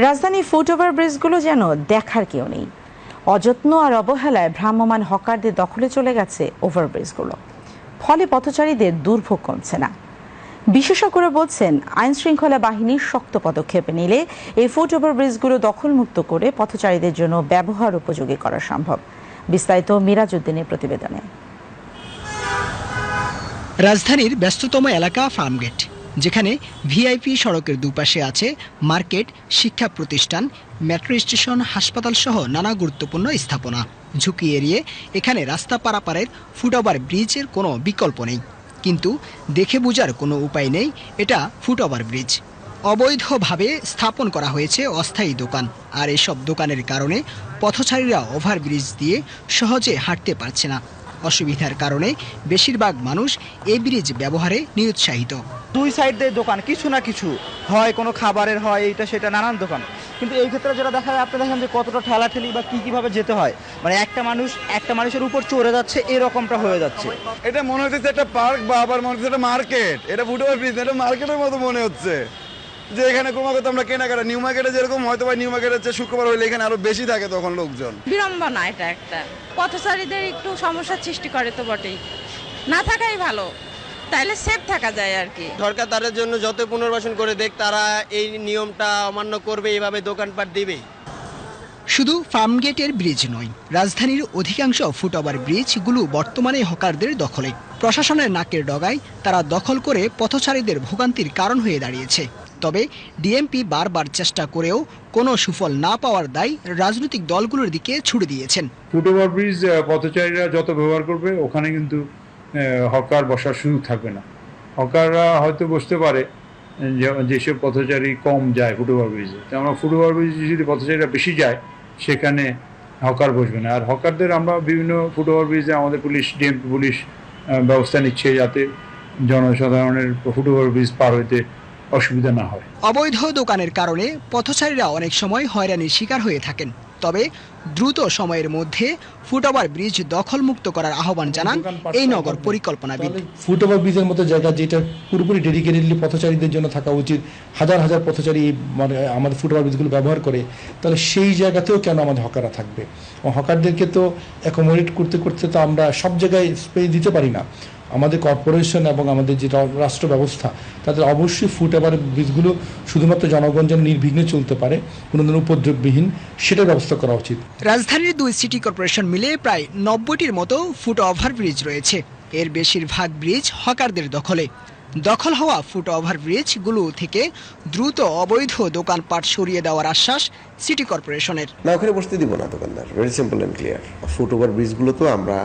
রাজধানীর ফুটওভার ব্রিজগুলো যেন দেখার কেউ নেই। অযত্ন আর অবহেলায় ভ্রাম্যমাণ হকারদের দখলে চলে গেছে ওভারব্রিজগুলো। ফলে পথচারীদের দুর্ভোগ কমছে না। বিশেষজ্ঞরা বলছেন, আইন শৃঙ্খলা বাহিনীর শক্ত পদক্ষেপ নিলে এই ফুটওভার ব্রিজগুলো দখলমুক্ত করে পথচারীদের জন্য ব্যবহার উপযোগী করা সম্ভব। বিস্তারিত মিরাজউদ্দিনের প্রতিবেদনে। রাজধানীর ব্যস্ততম এলাকা ফার্মগেট, যেখানে ভিআইপি সড়কের দুপাশে আছে মার্কেট, শিক্ষা প্রতিষ্ঠান, মেট্রো স্টেশন, হাসপাতাল সহ নানা গুরুত্বপূর্ণ স্থাপনা। ঝুঁকি এড়িয়ে এখানে রাস্তা পারাপারের ফুটওভার ব্রিজের কোনো বিকল্প নেই। কিন্তু দেখে বোঝার কোনো উপায় নেই এটা ফুটওভার ব্রিজ। অবৈধভাবে স্থাপন করা হয়েছে অস্থায়ী দোকান, আর এসব দোকানের কারণে পথচারীরা ওভারব্রিজ দিয়ে সহজে হাঁটতে পারছে না। অসুবিধার কারণে বেশিরভাগ মানুষ এই ব্রিজ ব্যবহারে নিরুৎসাহিত। দুই সাইড দিয়ে দোকান, কিছু না কিছু হয়, কোনো খাবারের হয়, এইটা সেটা নানান দোকান। কিন্তু এই ক্ষেত্রে যেটা দেখা যায়, আপনি দেখেন যে কতটা ঠেলাঠেলি বা কীভাবে যেতে হয়, মানে একটা মানুষের উপর চড়ে যাচ্ছে, এরকমটা হয়ে যাচ্ছে। এটা মনে হচ্ছে একটা পার্ক বা আবার মনে হচ্ছে একটা মার্কেট। এটা ফুটওভার ব্রিজ, এটা মার্কেটের মতো মনে হচ্ছে। যে এখানে ক্রমাগত আমরা কেনাকাটা, নিউ মার্কেটে যেরকম হয়তো বা নিউ মার্কেটের চেয়ে শুক্রবার হইলে এখানে আরো বেশি থাকে তখন লোকজন। বিড়ম্বনা এটা একটা, পথচারীদের একটু সমস্যার সৃষ্টি করে তো বটেই, না থাকাই ভালো, তাইলে সেফ থাকা যায় আর কি। সরকার তাদের জন্য যত পুনর্বাসন করে দেখ, তারা এই নিয়মটা অমান্য করবে, এইভাবে দোকানপাট দিবে। শুধু ফার্মগেটের ব্রিজ নয়, রাজধানীর অধিকাংশ ফুটওভার ব্রিজগুলো বর্তমানে হকারদের দখলে। প্রশাসনের নাকের ডগায় তারা দখল করে পথচারীদের ভোগান্তির কারণ হয়ে দাঁড়িয়েছে। তবে ডিএমপি বারবার চেষ্টা করেও কোনো সুফল না পাওয়ার দায় রাজনৈতিক দলগুলোর দিকে ছুড়ে দিয়েছেন। ফুটওভার ব্রিজ পথচারীরা যত ব্যবহার করবে, ওখানে কিন্তু হকার বসার সুযোগ থাকবে না। হকাররা হয়তো বসতে পারে যেসব পথচারী কম যায় ফুটওভার ব্রিজে। তো আমরা ফুটওভার ব্রিজে যদি পথচারীরা বেশি যায়, সেখানে হকার বসবে না। আর হকারদের আমরা বিভিন্ন ফুটওভার ব্রিজে আমাদের ডিএমপি পুলিশ ব্যবস্থা নিচ্ছে যাতে জনসাধারণের ফুটওভার ব্রিজ পার হইতে অসুবিধা না হয়। অবৈধ দোকানের কারণে পথচারীরা অনেক সময় হয়রানির শিকার হয়ে থাকেন। তবে দ্রুত সময়ের মধ্যে ফুটওভার ব্রিজ দখলমুক্ত করার আহ্বান জানান এই নগর পরিকল্পনাবিদ। ফুটওভার ব্রিজের মতো জায়গা, যেটা পুরোপুরি ডেডিকেটেডলি পথচারীদের জন্য থাকা উচিত, হাজার হাজার পথচারী মানে আমাদের ফুটওভার ব্রিজগুলো ব্যবহার করে, তাহলে সেই জায়গাতেও কেন আমাদের হকাররা থাকবে? হকারদেরকে তো অ্যাকোমোডেট করতে করতে তো আমরা সব জায়গায় স্পেস দিতে পারি না। আমাদের কর্পোরেশন এবং আমাদের যেটা রাষ্ট্র ব্যবস্থা, তাদের অবশ্যই ফুটওভার ব্রিজগুলো শুধুমাত্র জনগণ যেন নির্বিঘ্নে চলতে পারে, কোনো ধরনের উপদ্রববিহীন, সেটার ব্যবস্থা করা উচিত। রাজধানীর 2 সিটি কর্পোরেশন মিলে প্রায় 90টির মতো ফুটওভার ব্রিজ রয়েছে। এর বেশিরভাগ ব্রিজ হকারদের দখলে। দখল হওয়া ফুটওভার ব্রিজগুলো থেকে দ্রুত অবৈধ দোকানপাট সরিয়ে দেওয়ার আশ্বাস সিটি কর্পোরেশনের। না, ওখানে বসতে দিব না দোকানদার, very simple and clear. Foot over ব্রিজগুলো তো আমরা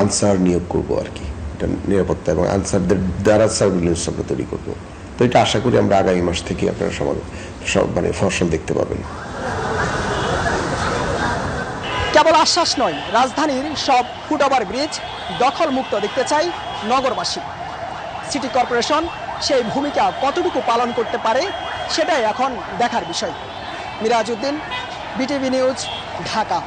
আনসার নিয়োগ করবো আর কি, এটা নিরাপত্তা এবং আনসারদের দ্বারা সার্ভিলেন্স আমরা তৈরি করবো। তো এটা আশা করি আমরা আগামী মাস থেকে আপনারা মানে ফসল দেখতে পাবেন। কেবল আশ্বাস নয়, রাজধানীর সব ফুটওভার ব্রিজ দখলমুক্ত দেখতে চাই নগরবাসী। সিটি কর্পোরেশন সেই ভূমিকা কতটুকু পালন করতে পারে, সেটাই এখন দেখার বিষয়। Mirajuddin, BTV news, Dhaka.